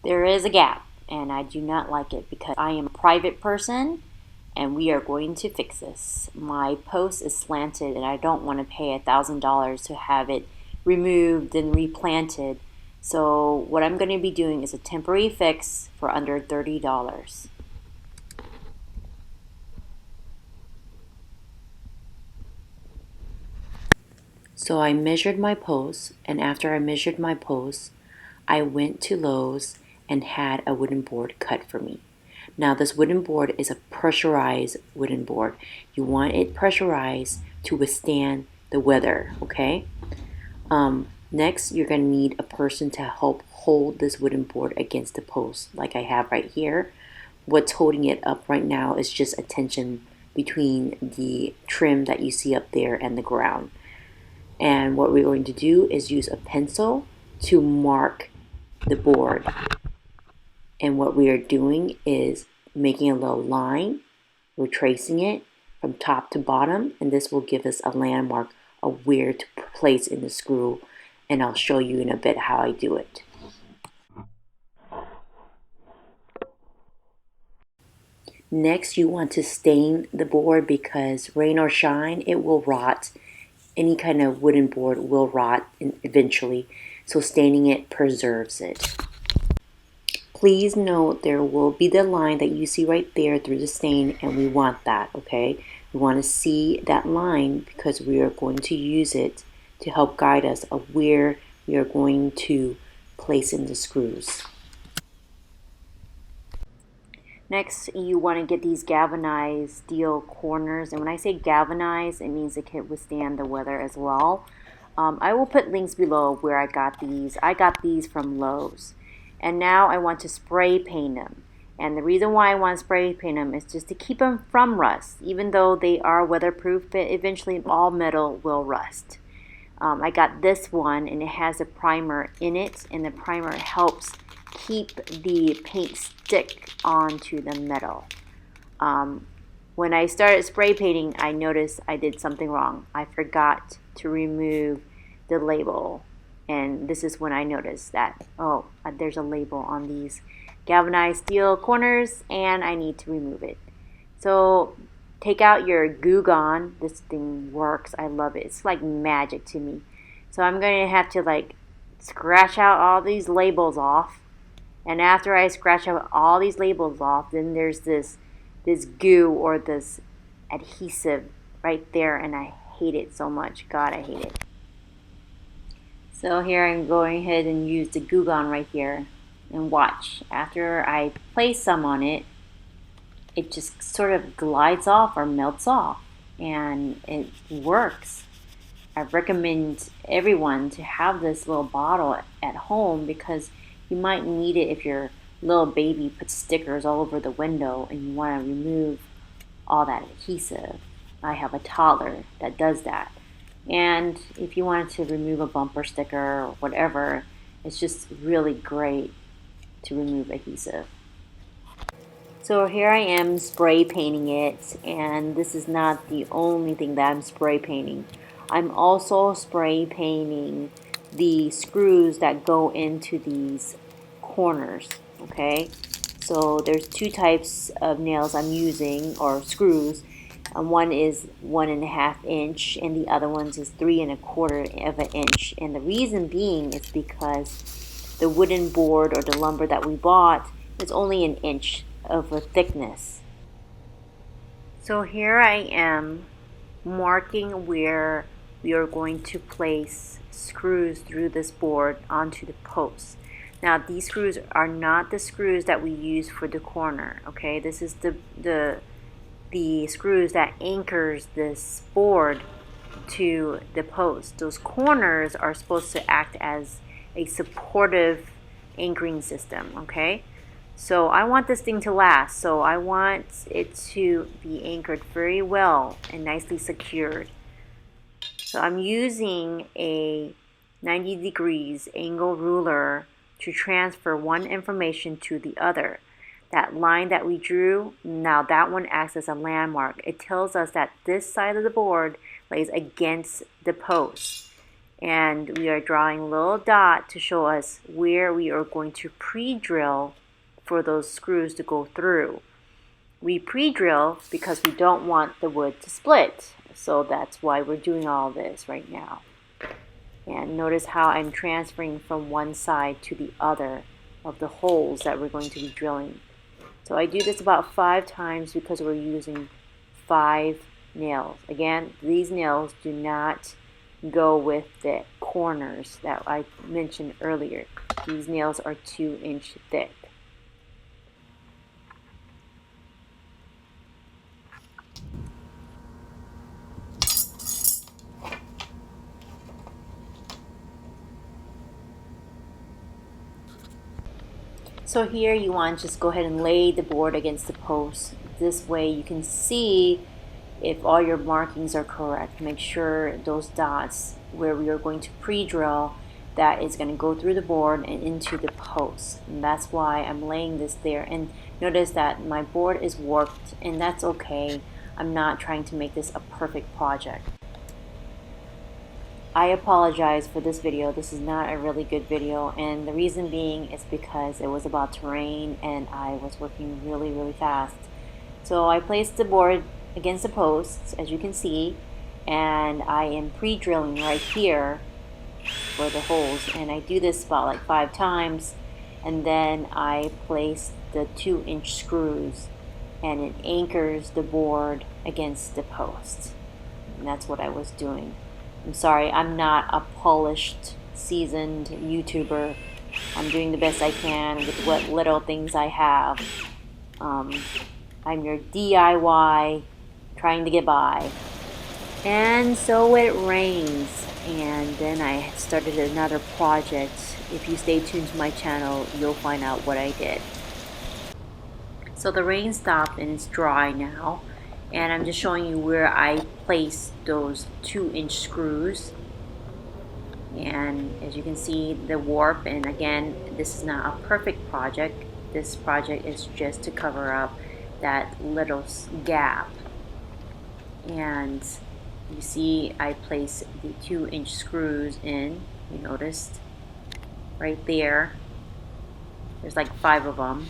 There is a gap, and I do not like it because I am a private person and we are going to fix this. My post is slanted and I don't want to pay $1,000 to have it removed and replanted. So what I'm going to be doing is a temporary fix for under $30. So I measured my post, and after I measured my post, I went to Lowe's and had a wooden board cut for me. Now this wooden board is a pressurized wooden board. You want it pressurized to withstand the weather, okay? Next, you're going to need a person to help hold this wooden board against the post like I have right here. What's holding it up right now is just a tension between the trim that you see up there and the ground. And what we're going to do is use a pencil to mark the board. And what we are doing is making a little line. We're tracing it from top to bottom, and this will give us a landmark of where to place in the screw. And I'll show you in a bit how I do it. Next, you want to stain the board because rain or shine, it will rot. Any kind of wooden board will rot eventually, so staining it preserves it. Please note there will be the line that you see right there through the stain, and we want that, okay? We want to see that line because we are going to use it to help guide us of where we are going to place in the screws. Next, you want to get these galvanized steel corners, and when I say galvanized, it means it can withstand the weather as well. I will put links below where I got these. I got these from Lowe's. And now I want to spray paint them. And the reason why I want to spray paint them is just to keep them from rust. Even though they are weatherproof, but eventually all metal will rust. I got this one and it has a primer in it, and the primer helps keep the paint stick onto the metal. When I started spray painting, I noticed I did something wrong. I forgot to remove the label. And this is when I noticed that, oh, there's a label on these galvanized steel corners and I need to remove it. So take out your Goo Gone. This thing works. I love it. It's like magic to me. So I'm going to have to like scratch out all these labels off. And after I scratch out all these labels off, then there's this goo or this adhesive right there, and I hate it so much. God, I hate it. So here I'm going ahead and use the Goo Gone right here, and watch. After I place some on it, it just sort of glides off or melts off, and it works. I recommend everyone to have this little bottle at home because you might need it if your little baby puts stickers all over the window and you want to remove all that adhesive. I have a toddler that does that. And if you wanted to remove a bumper sticker or whatever, it's just really great to remove adhesive. So here I am spray painting it, and this is not the only thing that I'm spray painting. I'm also spray painting the screws that go into these corners, okay? So there's two types of nails I'm using, or screws. One is 1.5 inch and the other one is 3.25 of an inch. And the reason being is because the wooden board or the lumber that we bought is only 1 inch of a thickness. So here I am marking where we are going to place screws through this board onto the post. Now these screws are not the screws that we use for the corner, okay? This is the screws that anchors this board to the post. Those corners are supposed to act as a supportive anchoring system, okay? So I want this thing to last, so I want it to be anchored very well and nicely secured. So I'm using a 90 degrees angle ruler to transfer one information to the other. That line that we drew, now that one acts as a landmark. It tells us that this side of the board lays against the post. And we are drawing a little dot to show us where we are going to pre-drill for those screws to go through. We pre-drill because we don't want the wood to split. So that's why we're doing all this right now. And notice how I'm transferring from one side to the other of the holes that we're going to be drilling. So I do this about 5 times because we're using 5 nails. Again, these nails do not go with the corners that I mentioned earlier. These nails are 2-inch thick. So here you want to just go ahead and lay the board against the post. This way you can see if all your markings are correct. Make sure those dots where we are going to pre-drill, that is going to go through the board and into the post. And that's why I'm laying this there. And notice that my board is warped, and that's okay. I'm not trying to make this a perfect project. I apologize for this video. This is not a really good video, and the reason being is because it was about to rain and I was working really fast. So I placed the board against the posts, as you can see, and I am pre-drilling right here for the holes, and I do this about like 5 times, and then I place the 2-inch screws and it anchors the board against the post. And that's what I was doing. I'm sorry, I'm not a polished, seasoned YouTuber. I'm doing the best I can with what little things I have. I'm your DIY, trying to get by. And so it rains, and then I started another project. If you stay tuned to my channel, you'll find out what I did. So the rain stopped and it's dry now. And I'm just showing you where I placed those 2-inch screws. And as you can see, the warp, and again, this is not a perfect project. This project is just to cover up that little gap. And you see I placed the 2-inch screws in. You noticed right there. There's like 5 of them.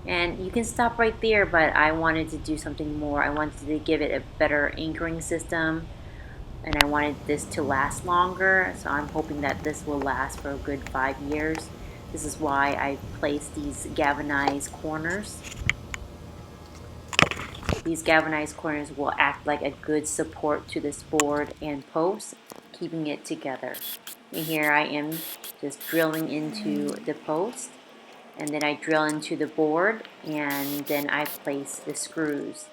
And you can stop right there, but I wanted to do something more. I wanted to give it a better anchoring system, and I wanted this to last longer, so I'm hoping that this will last for a good 5 years. This is why I placed these galvanized corners. These galvanized corners will act like a good support to this board and post, keeping it together. And here I am just drilling into the post. And then I drill into the board, and then I place the screws.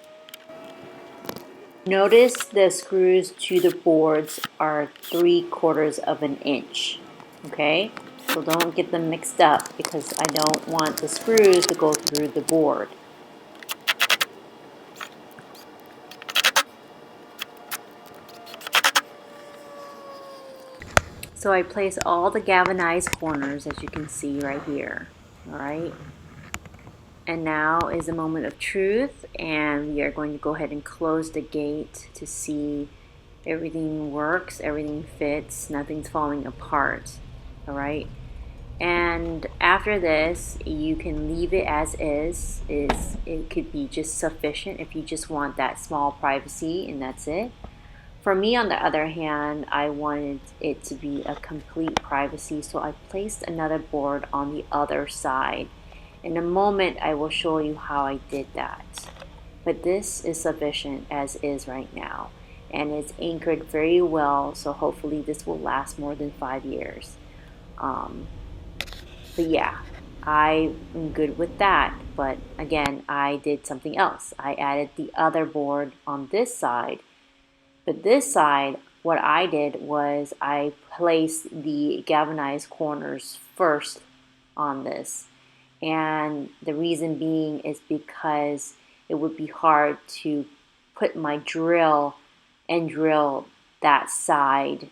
Notice the screws to the boards are 3/4 of an inch. Okay, so don't get them mixed up because I don't want the screws to go through the board. So I place all the galvanized corners, as you can see right here. Alright, and now is a moment of truth, and we are going to go ahead and close the gate to see everything works, everything fits, nothing's falling apart. Alright, and after this you can leave it as is. It could be just sufficient if you just want that small privacy, and that's it. For me, on the other hand, I wanted it to be a complete privacy, so I placed another board on the other side. In a moment, I will show you how I did that. But this is sufficient as is right now, and it's anchored very well, so hopefully this will last more than 5 years. But yeah, I am good with that. But again, I did something else. I added the other board on this side. But this side, what I did was I placed the galvanized corners first on this. And the reason being is because it would be hard to put my drill and drill that side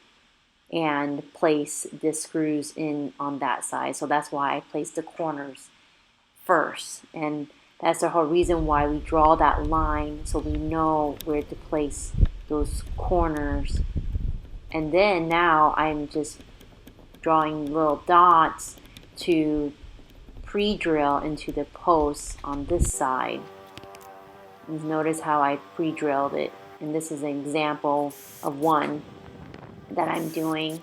and place the screws in on that side. So that's why I placed the corners first. And that's the whole reason why we draw that line, so we know where to place those corners And then now I'm just drawing little dots to pre-drill into the posts on this side. And notice how I pre-drilled it. And this is an example of one that I'm doing.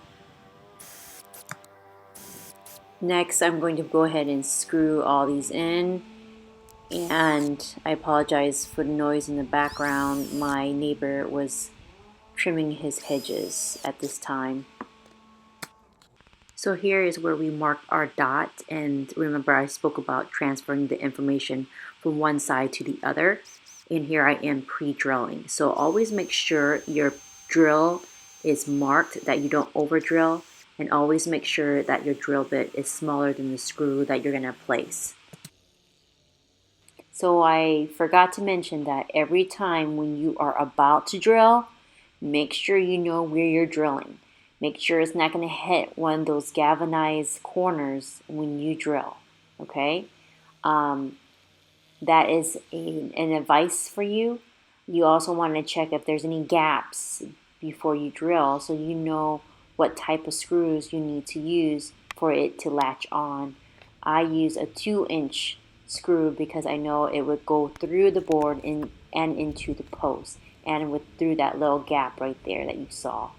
Next, I'm going to go ahead and screw all these in. And I apologize for the noise in the background. My neighbor was trimming his hedges at this time. So here is where we mark our dot, and remember I spoke about transferring the information from one side to the other, and here I am pre-drilling. So always make sure your drill is marked, that you don't over drill, and always make sure that your drill bit is smaller than the screw that you're going to place. So I forgot to mention that every time when you are about to drill, make sure you know where you're drilling. Make sure it's not going to hit one of those galvanized corners when you drill, okay? That is an advice for you. You also want to check if there's any gaps before you drill so you know what type of screws you need to use for it to latch on. I use a 2-inch screw because I know it would go through the board and into the post and through that little gap right there that you saw.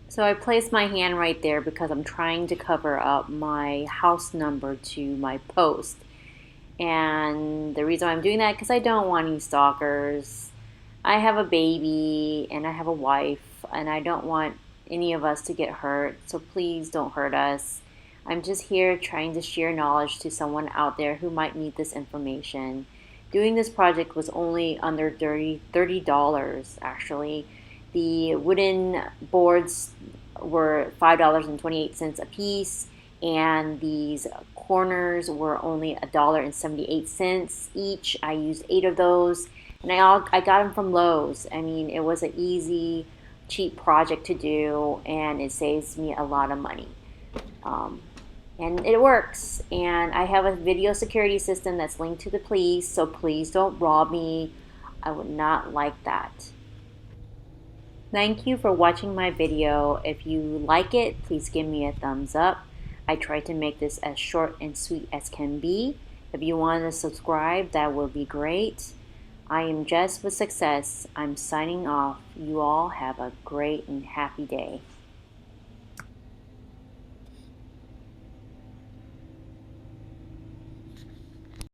So I placed my hand right there because I'm trying to cover up my house number to my post. And the reason I'm doing that because I don't want any stalkers. I have a baby and I have a wife and I don't want any of us to get hurt. So please don't hurt us. I'm just here trying to share knowledge to someone out there who might need this information. Doing this project was only under $30 actually. The wooden boards were $5.28 a piece, and these corners were only $1.78 each. I used 8 of those, and I got them from Lowe's. I mean, it was an easy, cheap project to do, and it saves me a lot of money. And it works. And I have a video security system that's linked to the police, so please don't rob me. I would not like that. Thank you for watching my video. If you like it, please give me a thumbs up. I try to make this as short and sweet as can be. If you want to subscribe, that would be great. I am Jess with Success. I'm signing off. You all have a great and happy day.